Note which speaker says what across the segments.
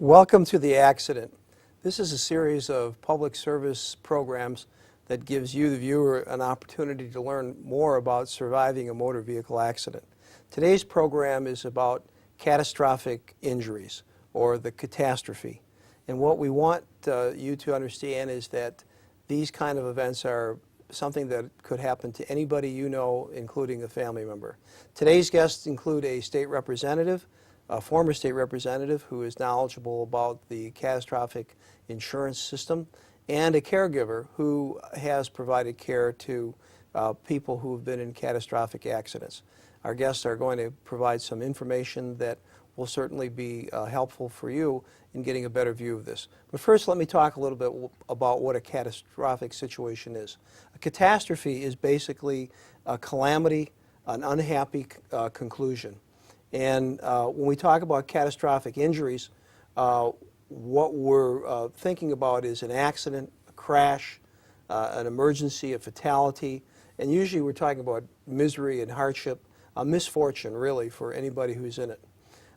Speaker 1: Welcome to The Accident. This is a series of public service programs that gives you, the viewer, an opportunity to learn more about surviving a motor vehicle accident. Today's program is about catastrophic injuries, or the catastrophe. And what we want you to understand is that these kind of events are something that could happen to anybody you know, including a family member. Today's guests include a state representative, a former state representative who is knowledgeable about the catastrophic insurance system, and a caregiver who has provided care to people who have been in catastrophic accidents. Our guests are going to provide some information that will certainly be helpful for you in getting a better view of this. But first, let me talk a little bit about what a catastrophic situation is. A catastrophe is basically a calamity, an unhappy conclusion. And when we talk about catastrophic injuries, what we're thinking about is an accident, a crash, an emergency, a fatality, and usually we're talking about misery and hardship, a misfortune really for anybody who's in it.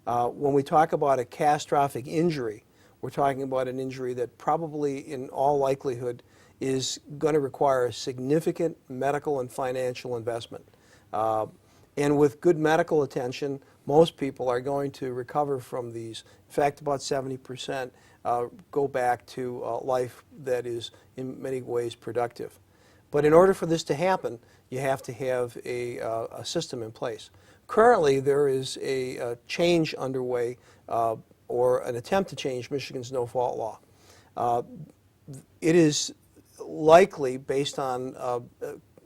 Speaker 1: When we talk about a catastrophic injury, we're talking about an injury that probably in all likelihood is going to require a significant medical and financial investment. And with good medical attention, most people are going to recover from these. In fact, about 70% go back to life that is in many ways productive. But in order for this to happen, you have to have a system in place. Currently, there is a change underway, or an attempt to change Michigan's no-fault law. It is likely, based on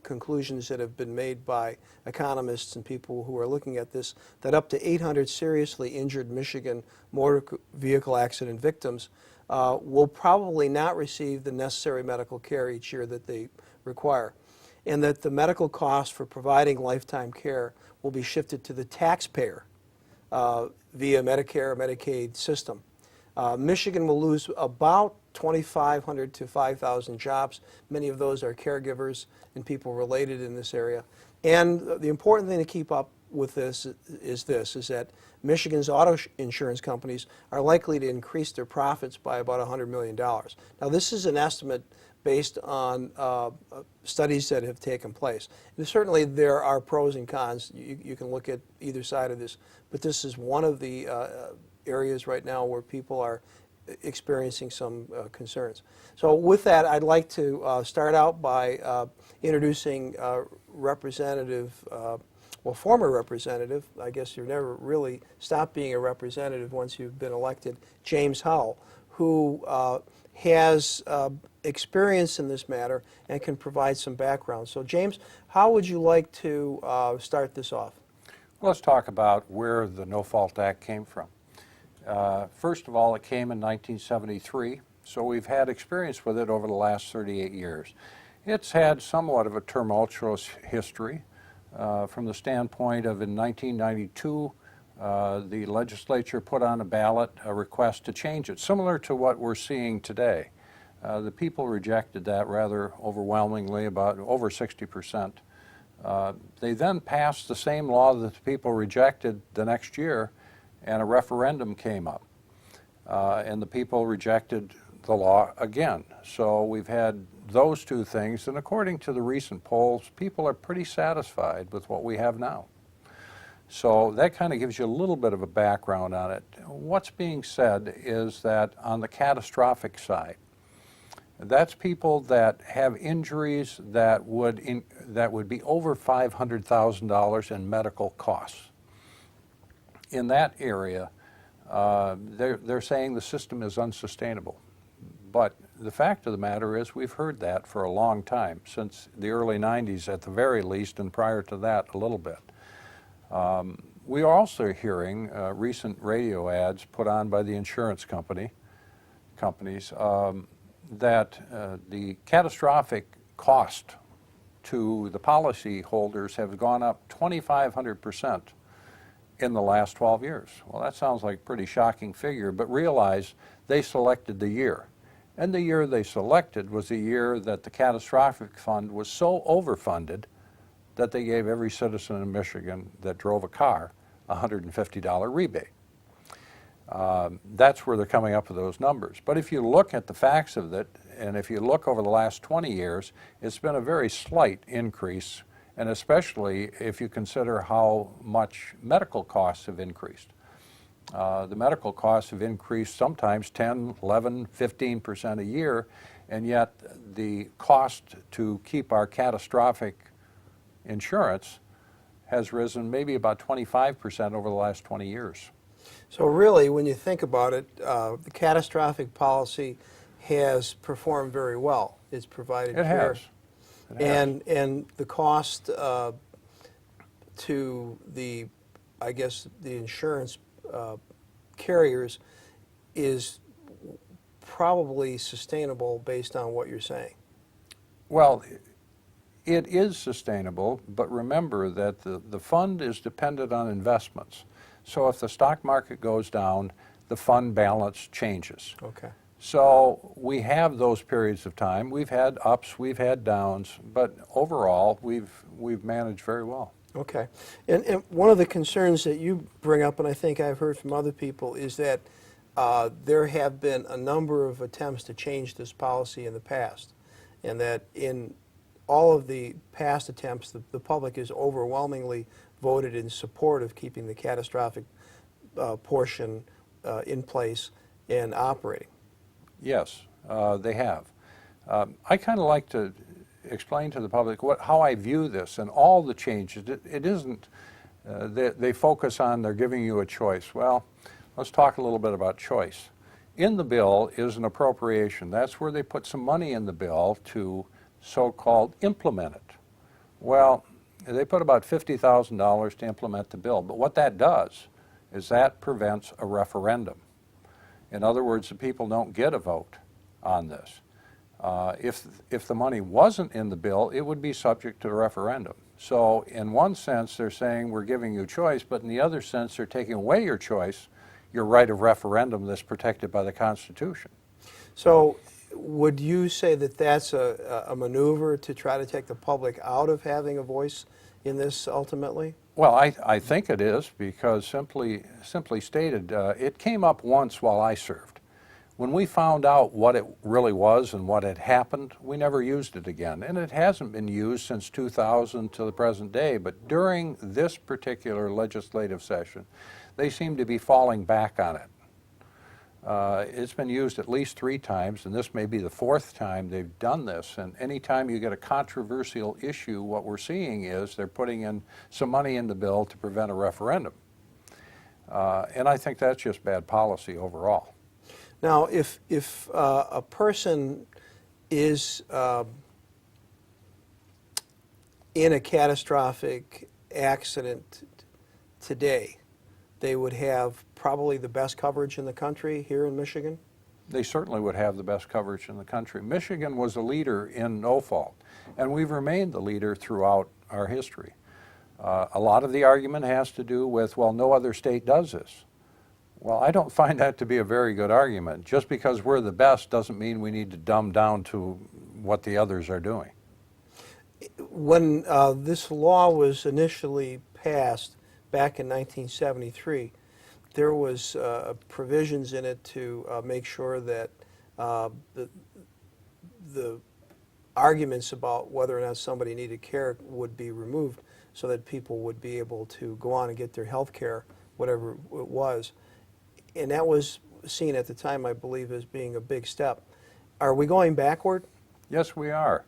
Speaker 1: conclusions that have been made by economists and people who are looking at this, that up to 800 seriously injured Michigan motor vehicle accident victims will probably not receive the necessary medical care each year that they require, and that the medical cost for providing lifetime care will be shifted to the taxpayer via Medicare or Medicaid system. Michigan will lose about 2,500 to 5,000 jobs. Many of those are caregivers and people related in this area. And the important thing to keep up with this is that Michigan's auto insurance companies are likely to increase their profits by about $100 million. Now, this is an estimate based on studies that have taken place. And certainly there are pros and cons. You can look at either side of this, but this is one of the areas right now where people are experiencing some concerns. So with that, I'd like to start out by introducing Representative, well, former representative, I guess you've never really stopped being a representative once you've been elected, James Howell, who has experience in this matter and can provide some background. So James, how would you like to start this off?
Speaker 2: Well, let's talk about where the No-Fault Act came from. First of all, it came in 1973, so we've had experience with it over the last 38 years. It's had somewhat of a tumultuous history from the standpoint of in 1992, the legislature put on a ballot a request to change it, similar to what we're seeing today. The people rejected that rather overwhelmingly, about over 60%. They then passed the same law that the people rejected the next year, and a referendum came up, and the people rejected the law again. So we've had those two things, and according to the recent polls, people are pretty satisfied with what we have now. So that kind of gives you a little bit of a background on it. What's being said is that on the catastrophic side, that's people that have injuries that would be over $500,000 in medical costs. In that area, they're saying the system is unsustainable. But the fact of the matter is we've heard that for a long time, since the early 90s at the very least, and prior to that a little bit. We are also hearing recent radio ads put on by the insurance companies that the catastrophic cost to the policy holders have gone up 2,500% in the last 12 years. Well, that sounds like a pretty shocking figure, but realize they selected the year. And the year they selected was the year that the catastrophic fund was so overfunded that they gave every citizen in Michigan that drove a car a $150 rebate. That's where they're coming up with those numbers. But if you look at the facts of it, and if you look over the last 20 years, it's been a very slight increase, and especially if you consider how much medical costs have increased. The medical costs have increased sometimes 10, 11, 15% a year, and yet the cost to keep our catastrophic insurance has risen maybe about 25% over the last 20 years.
Speaker 1: So really, when you think about it, the catastrophic policy has performed very well. It's provided
Speaker 2: It
Speaker 1: care.
Speaker 2: has. It has.
Speaker 1: And the cost to the, I guess, the insurance carriers is probably sustainable based on what you're saying.
Speaker 2: Well, it is sustainable, but remember that the fund is dependent on investments. So if the stock market goes down, the fund balance changes.
Speaker 1: Okay.
Speaker 2: So we have those periods of time. We've had ups, we've had downs, but overall, we've managed very well.
Speaker 1: Okay. And one of the concerns that you bring up, and I think I've heard from other people, is that there have been a number of attempts to change this policy in the past, and that in all of the past attempts, the public has overwhelmingly voted in support of keeping the catastrophic portion in place and operating.
Speaker 2: Yes, they have. I kind of like to explain to the public how I view this and all the changes. It isn't, they focus on they're giving you a choice. Well, let's talk a little bit about choice. In the bill is an appropriation. That's where they put some money in the bill to so-called implement it. Well, they put about $50,000 to implement the bill, but what that does is that prevents a referendum. In other words, the people don't get a vote on this. If the money wasn't in the bill, it would be subject to a referendum. So in one sense, they're saying we're giving you choice, but in the other sense, they're taking away your choice, your right of referendum that's protected by the Constitution.
Speaker 1: So would you say that that's a maneuver to try to take the public out of having a voice in this ultimately?
Speaker 2: Well, I think it is because simply stated, it came up once while I served. When we found out what it really was and what had happened, we never used it again. And it hasn't been used since 2000 to the present day, but during this particular legislative session, they seem to be falling back on it. It's been used at least 3 times, and this may be the 4th time they've done this. And anytime you get a controversial issue, what we're seeing is they're putting in some money in the bill to prevent a referendum. And I think that's just bad policy overall.
Speaker 1: Now, if a person is in a catastrophic accident today, they would have probably the best coverage in the country here in Michigan?
Speaker 2: They certainly would have the best coverage in the country. Michigan was a leader in no fault, and we've remained the leader throughout our history. A lot of the argument has to do with, well, no other state does this. Well, I don't find that to be a very good argument. Just because we're the best doesn't mean we need to dumb down to what the others are doing.
Speaker 1: When this law was initially passed back in 1973, there was provisions in it to make sure that the arguments about whether or not somebody needed care would be removed so that people would be able to go on and get their health care, whatever it was. And that was seen at the time, I believe, as being a big step. Are we going backward?
Speaker 2: Yes, we are.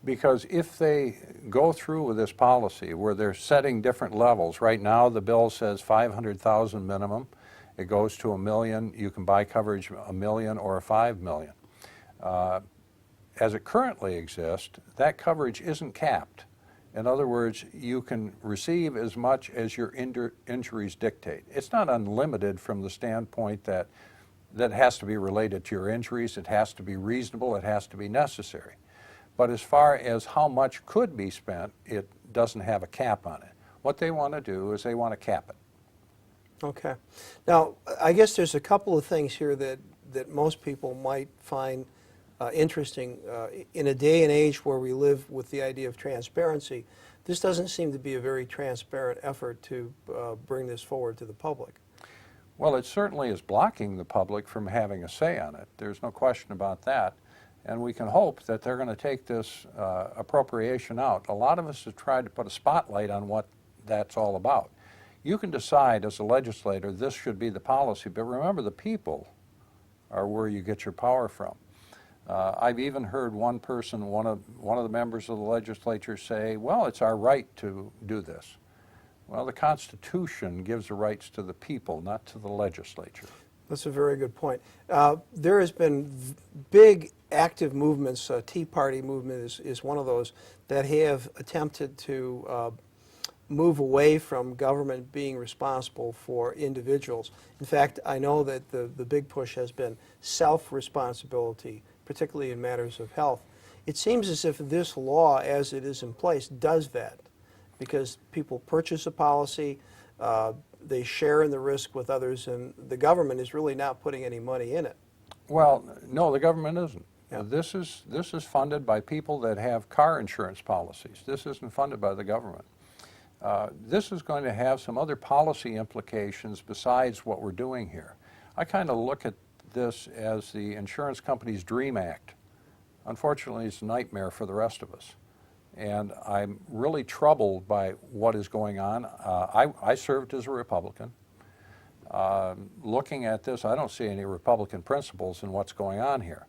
Speaker 2: Because if they go through with this policy where they're setting different levels, right now the bill says 500,000 minimum. It goes to $1 million. You can buy coverage $1 million or $5 million. As it currently exists, that coverage isn't capped. In other words, you can receive as much as your injuries dictate. It's not unlimited from the standpoint that has to be related to your injuries. It has to be reasonable. It has to be necessary. But as far as how much could be spent, it doesn't have a cap on it. What they want to do is they want to cap it.
Speaker 1: Okay. Now, I guess there's a couple of things here that most people might find interesting. In a day and age where we live with the idea of transparency, this doesn't seem to be a very transparent effort to bring this forward to the public.
Speaker 2: Well, it certainly is blocking the public from having a say on it. There's no question about that. And we can hope that they're going to take this appropriation out. A lot of us have tried to put a spotlight on what that's all about. You can decide as a legislator this should be the policy, but remember the people are where you get your power from. I've even heard one person, one of the members of the legislature say, well, it's our right to do this. Well, the Constitution gives the rights to the people, not to the legislature.
Speaker 1: That's a very good point. There has been big active movements. Tea Party movement is one of those that have attempted to move away from government being responsible for individuals. In fact, I know that the big push has been self-responsibility, particularly in matters of health. It seems as if this law, as it is in place, does that, because people purchase a policy, they share in the risk with others, and the government is really not putting any money in it.
Speaker 2: Well, no, the government isn't.
Speaker 1: Yeah.
Speaker 2: This is funded by people that have car insurance policies. This isn't funded by the government. This is going to have some other policy implications besides what we're doing here. I kind of look at this as the insurance company's dream act. Unfortunately, it's a nightmare for the rest of us. And I'm really troubled by what is going on. I served as a Republican. Looking at this, I don't see any Republican principles in what's going on here.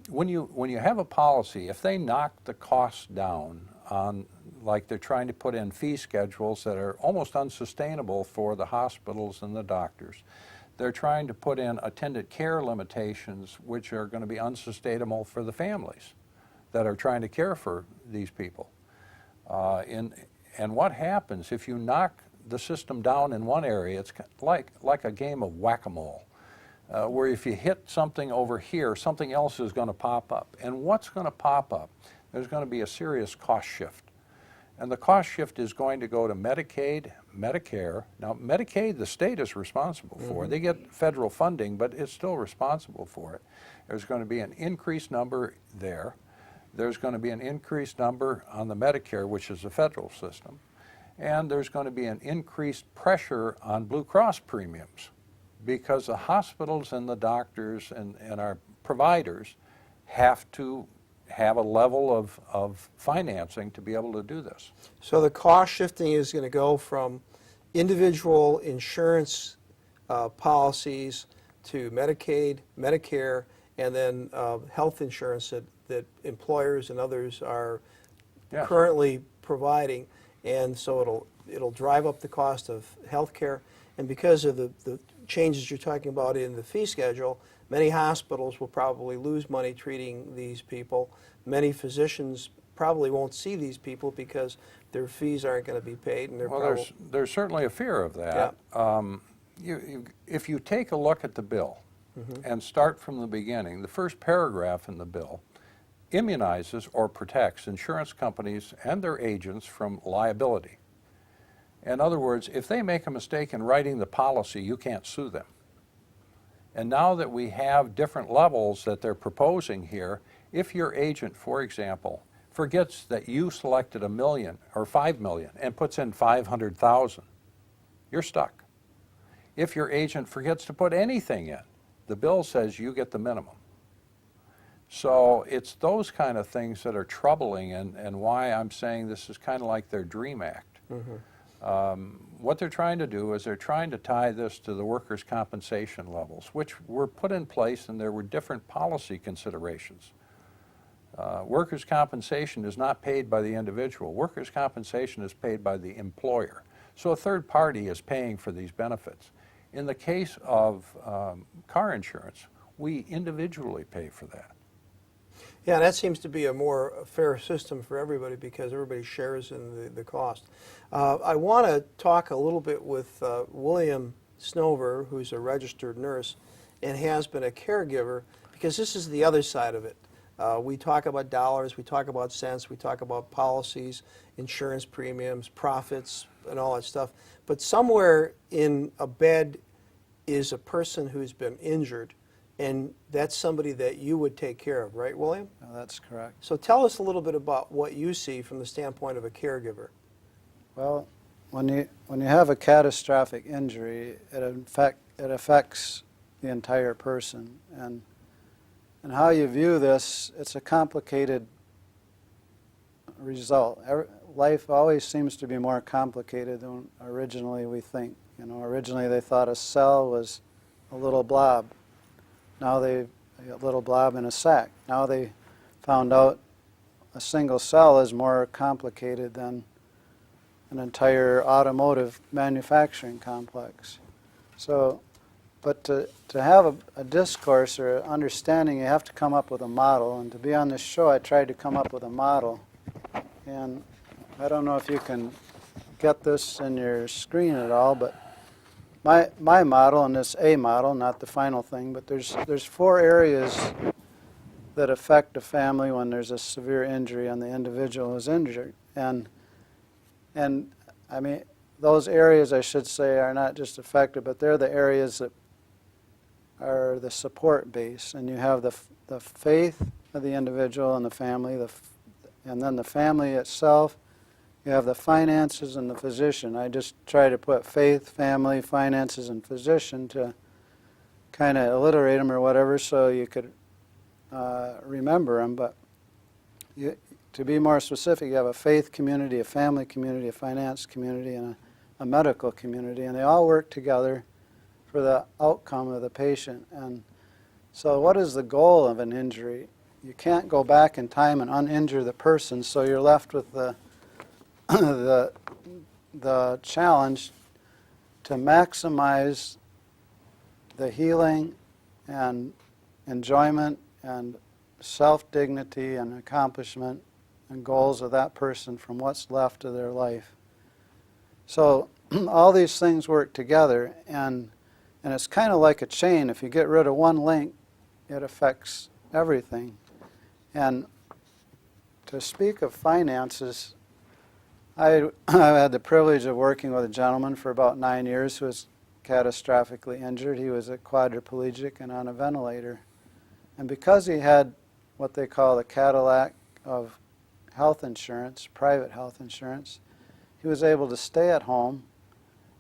Speaker 2: When you have a policy, if they knock the costs down on, like they're trying to put in fee schedules that are almost unsustainable for the hospitals and the doctors, they're trying to put in attendant care limitations which are going to be unsustainable for the families that are trying to care for these people. And what happens if you knock the system down in one area? It's like a game of whack-a-mole, where if you hit something over here, something else is going to pop up. And what's going to pop up? There's going to be a serious cost shift. And the cost shift is going to go to Medicaid, Medicare. Now, Medicaid, the state is responsible for. They get federal funding, but it's still responsible for it. There's going to be an increased number there. There's going to be an increased number on the Medicare, which is the federal system. And there's going to be an increased pressure on Blue Cross premiums because the hospitals and the doctors and our providers have to have a level of financing to be able to do this.
Speaker 1: So the cost shifting is going to go from individual insurance policies to Medicaid, Medicare, and then health insurance that employers and others are
Speaker 2: Yes.
Speaker 1: currently providing. And so it'll drive up the cost of health care. And because of the changes you're talking about in the fee schedule, many hospitals will probably lose money treating these people. Many physicians probably won't see these people because their fees aren't going to be paid. And
Speaker 2: Well, there's certainly a fear of that. If you take a look at the bill and start from the beginning, the first paragraph in the bill immunizes or protects insurance companies and their agents from liability. In other words, if they make a mistake in writing the policy, you can't sue them. And now that we have different levels that they're proposing here, if your agent, for example, forgets that you selected $1 million or $5 million and puts in 500,000, you're stuck. If your agent forgets to put anything in, the bill says you get the minimum. So it's those kind of things that are troubling and why I'm saying this is kind of like their dream act. What they're trying to do is they're trying to tie this to the workers' compensation levels, which were put in place and there were different policy considerations. Workers' compensation is not paid by the individual. Workers' compensation is paid by the employer. So a third party is paying for these benefits. In the case of car insurance, we individually pay for that.
Speaker 1: Yeah, that seems to be a more fair system for everybody because everybody shares in the cost. I want to talk a little bit with William Snover, who's a registered nurse and has been a caregiver, because this is the other side of it. We talk about dollars, we talk about cents, we talk about policies, insurance premiums, profits, and all that stuff. But somewhere in a bed is a person who's been injured, and that's somebody that you would take care of, right, William?
Speaker 3: No, that's correct.
Speaker 1: So tell us a little bit about what you see from the standpoint of a caregiver.
Speaker 3: Well, when you have a catastrophic injury, it affects the entire person, and how you view this, it's a complicated result. Life always seems to be more complicated than originally we think. You know, originally they thought a cell was a little blob. Now a little blob in a sack. Now they found out a single cell is more complicated than an entire automotive manufacturing complex. So, but to have a discourse or an understanding, you have to come up with a model. And to be on this show, I tried to come up with a model. And I don't know if you can get this in your screen at all, but my model, and this A model, not the final thing, but there's 4 areas that affect a family when there's a severe injury and the individual is injured. And I mean, those areas, I should say, are not just affected, but they're the areas that are the support base. And you have the faith of the individual and the family, and then the family itself. You have the finances and the physician. I just try to put faith, family, finances, and physician to kind of alliterate them or whatever so you could remember them. But to be more specific, you have a faith community, a family community, a finance community, and a medical community, and they all work together for the outcome of the patient. And so what is the goal of an injury? You can't go back in time and uninjure the person, so you're left with the the challenge to maximize the healing and enjoyment and self-dignity and accomplishment and goals of that person from what's left of their life. So all these things work together, and it's kind of like a chain. If you get rid of one link, it affects everything. And to speak of finances, I had the privilege of working with a gentleman for about 9 years who was catastrophically injured. He was a quadriplegic and on a ventilator. And because he had what they call the Cadillac of health insurance, private health insurance, he was able to stay at home,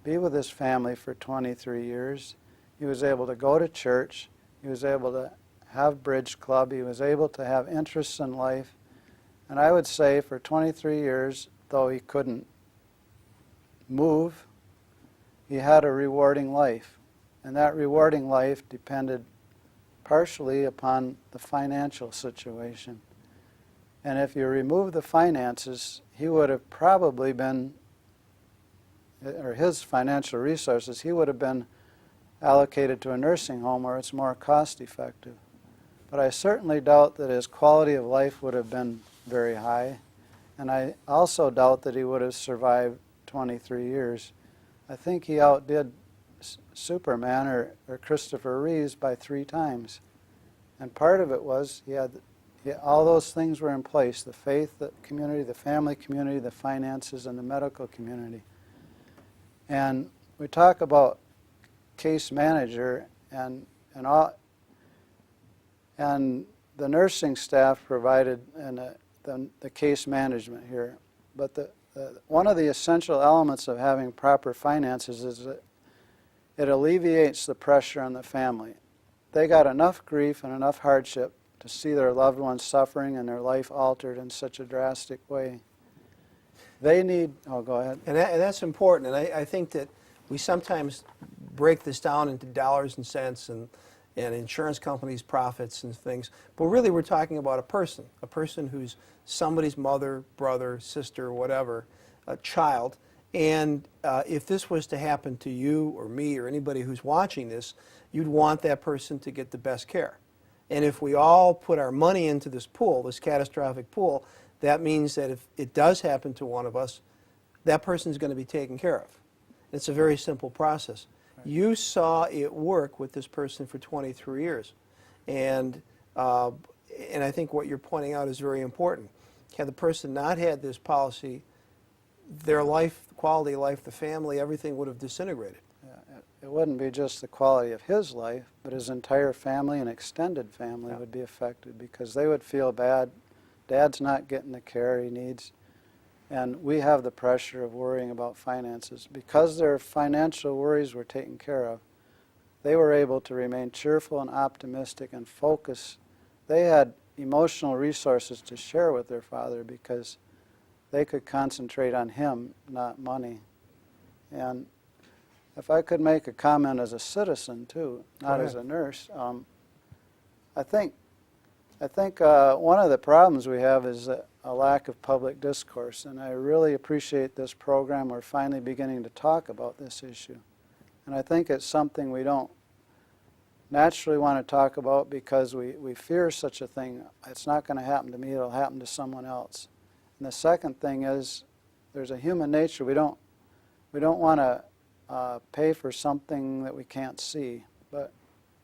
Speaker 3: be with his family for 23 years. He was able to go to church. He was able to have bridge club. He was able to have interests in life. And I would say for 23 years, though he couldn't move, he had a rewarding life. And that rewarding life depended partially upon the financial situation. And if you remove the finances, he would have probably been, or his financial resources, he would have been allocated to a nursing home where it's more cost effective. But I certainly doubt that his quality of life would have been very high. And I also doubt that he would have survived 23 years. I think he outdid Superman or Christopher Reeves by 3 times. And part of it was all those things were in place: the faith, the community, the family community, the finances, and the medical community. And we talk about case manager, and the nursing staff provided the case management here. But one of the essential elements of having proper finances is that it alleviates the pressure on the family. They got enough grief and enough hardship to see their loved ones suffering and their life altered in such a drastic way. They need, oh, go ahead.
Speaker 1: And that's important. And I think that we sometimes break this down into dollars and cents and insurance companies' profits and things. But really we're talking about a person who's somebody's mother, brother, sister, whatever, a child. And if this was to happen to you or me or anybody who's watching this, you'd want that person to get the best care. And if we all put our money into this pool, this catastrophic pool, that means that if it does happen to one of us, that person's going to be taken care of. It's a very simple process. Right. You saw it work with this person for 23 years. And I think what you're pointing out is very important. Had the person not had this policy, their life, quality of life, the family, everything would have disintegrated.
Speaker 3: Yeah, it wouldn't be just the quality of his life, but his entire family and extended family would be affected because they would feel bad. Dad's not getting the care he needs. And we have the pressure of worrying about finances. Because their financial worries were taken care of, they were able to remain cheerful and optimistic and focus. They had emotional resources to share with their father because they could concentrate on him, not money. And if I could make a comment as a citizen too, not as a nurse, I think one of the problems we have is a lack of public discourse, and I really appreciate this program. We're finally beginning to talk about this issue. And I think it's something we don't naturally want to talk about because we fear such a thing. It's not going to happen to me, it'll happen to someone else. And the second thing is there's a human nature. We don't want to pay for something that we can't see. But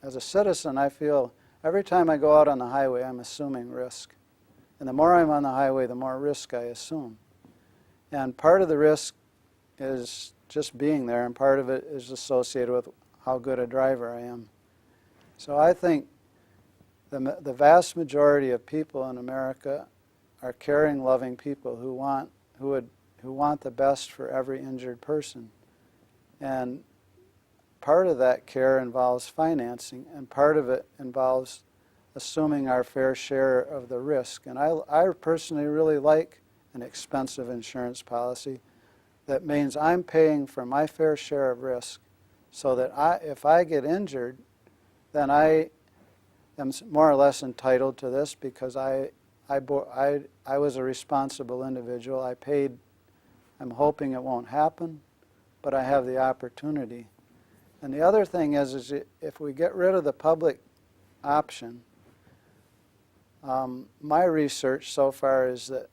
Speaker 3: as a citizen, I feel every time I go out on the highway, I'm assuming risk. And the more I'm on the highway, the more risk I assume. And part of the risk is just being there, and part of it is associated with how good a driver I am. So I think the vast majority of people in America are caring, loving people who want the best for every injured person. And part of that care involves financing, and part of it involves assuming our fair share of the risk. And I personally really like an expensive insurance policy that means I'm paying for my fair share of risk so that if I get injured, then I am more or less entitled to this because I was a responsible individual. I paid. I'm hoping it won't happen, but I have the opportunity. And the other thing is if we get rid of the public option, my research so far is that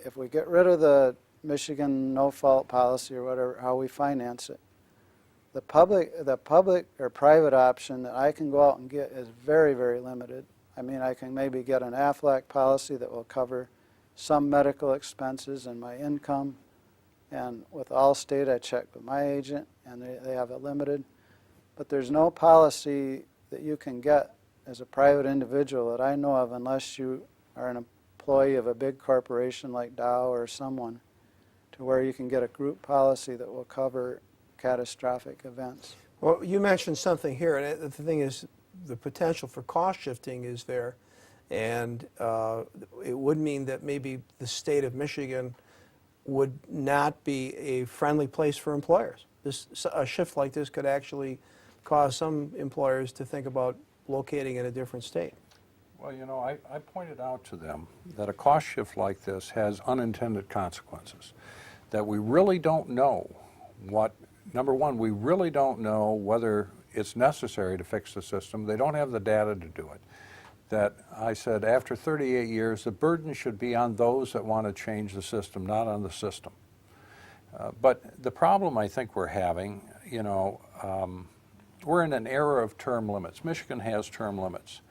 Speaker 3: if we get rid of the Michigan no-fault policy or whatever, how we finance it, the public or private option that I can go out and get is very, very limited. I mean, I can maybe get an Aflac policy that will cover some medical expenses and my income. And with Allstate, I checked with my agent, and they have it limited. But there's no policy that you can get as a private individual that I know of unless you are an employee of a big corporation like Dow or someone, to where you can get a group policy that will cover catastrophic events.
Speaker 1: Well, you mentioned something here, and the thing is the potential for cost shifting is there, and it would mean that maybe the state of Michigan would not be a friendly place for employers. A shift like this could actually cause some employers to think about locating in a different state.
Speaker 2: Well, you know, I pointed out to them that a cost shift like this has unintended consequences, that we really don't know what, number one, we really don't know whether it's necessary to fix the system. They don't have the data to do it. That I said after 38 years, the burden should be on those that want to change the system, not on the system. But the problem I think we're having, you know, we're in an era of term limits. Michigan has term limits.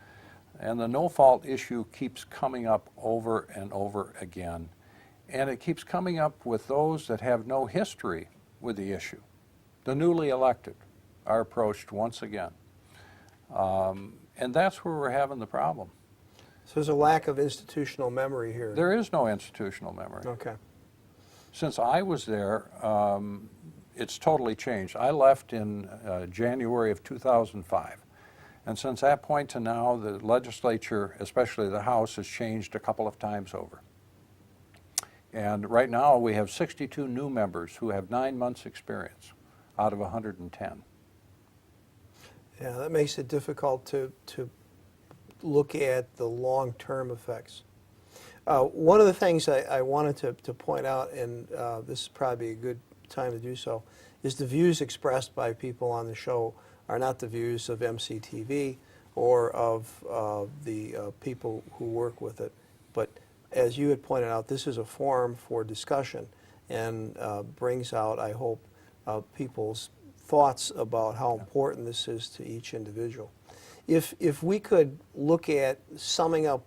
Speaker 2: And the no-fault issue keeps coming up over and over again. And it keeps coming up with those that have no history with the issue. The newly elected are approached once again. And that's where we're having the problem.
Speaker 1: So there's a lack of institutional memory here.
Speaker 2: There is no institutional memory.
Speaker 1: Okay.
Speaker 2: Since I was there, it's totally changed. I left in January of 2005. And since that point to now, the legislature, especially the House, has changed a couple of times over. And right now we have 62 new members who have 9 months experience out of 110.
Speaker 1: Yeah, that makes it difficult to look at the long-term effects. One of the things I wanted to point out, and this is probably a good time to do so, is the views expressed by people on the show are not the views of MCTV or of the people who work with it. But as you had pointed out, this is a forum for discussion and brings out, I hope, people's thoughts about how important this is to each individual. If we could look at summing up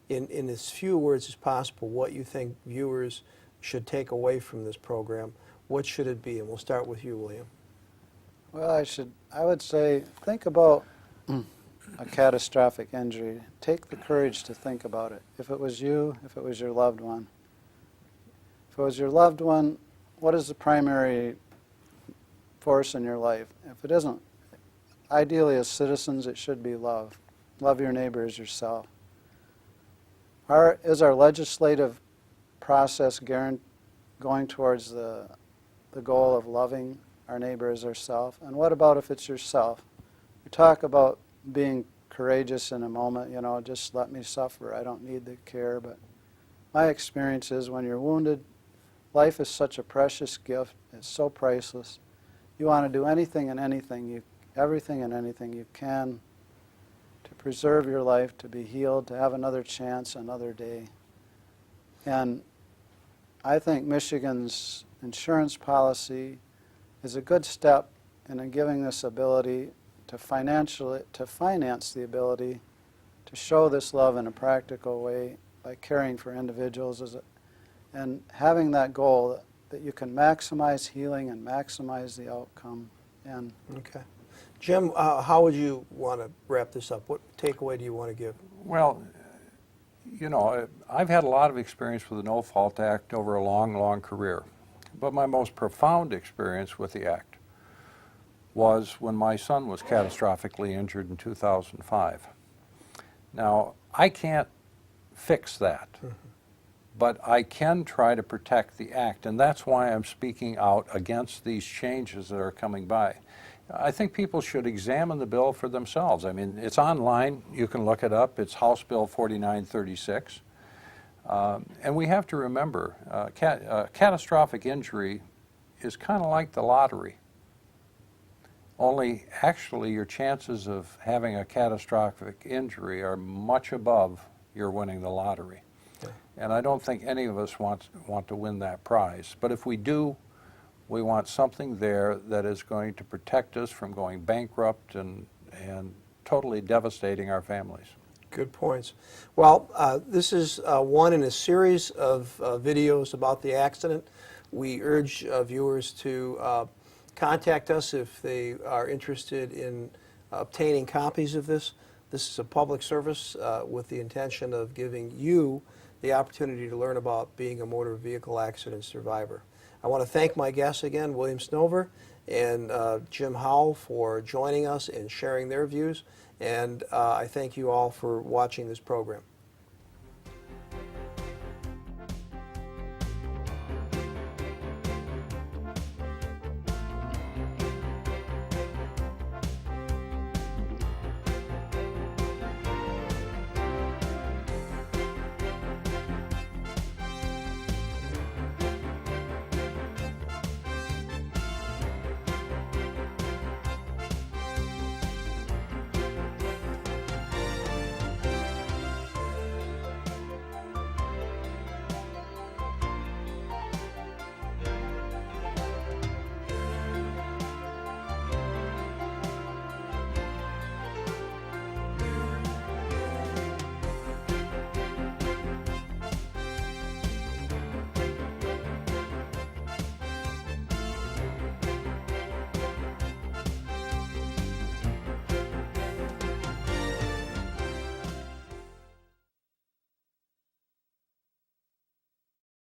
Speaker 1: in as few words as possible what you think viewers should take away from this program, what should it be? And we'll start with you, William.
Speaker 3: Well, I would say think about a catastrophic injury. Take the courage to think about it. If it was you, if it was your loved one, If it was your loved one, what is the primary force in your life? If it isn't, ideally as citizens, it should be love. Love your neighbor as yourself. Is our legislative process going towards the goal of loving our neighbor as ourselves? And what about if it's yourself? We talk about being courageous in a moment, just let me suffer, I don't need the care, but my experience is when you're wounded, life is such a precious gift, it's so priceless. You want to do anything and everything and anything you can to preserve your life, to be healed, to have another chance, another day. And I think Michigan's insurance policy is a good step in giving this ability to finance the ability to show this love in a practical way by caring for individuals and having that goal that you can maximize healing and maximize the outcome. And
Speaker 1: Okay. Jim, how would you want to wrap this up? What takeaway do you want to give?
Speaker 2: Well, I've had a lot of experience with the No Fault Act over a long, long career. But my most profound experience with the Act was when my son was catastrophically injured in 2005. Now, I can't fix that, but I can try to protect the Act, and that's why I'm speaking out against these changes that are coming by. I think people should examine the bill for themselves. I mean, it's online. You can look it up. It's House Bill 4936. And we have to remember, catastrophic injury is kind of like the lottery. Only actually your chances of having a catastrophic injury are much above your winning the lottery.
Speaker 1: Okay.
Speaker 2: And I don't think any of us want to win that prize. But if we do, we want something there that is going to protect us from going bankrupt and totally devastating our families.
Speaker 1: Good points. Well, this is one in a series of videos about the accident. We urge viewers to contact us if they are interested in obtaining copies of this. This is a public service with the intention of giving you the opportunity to learn about being a motor vehicle accident survivor. I want to thank my guests again, William Snover and Jim Howell, for joining us and sharing their views. And I thank you all for watching this program.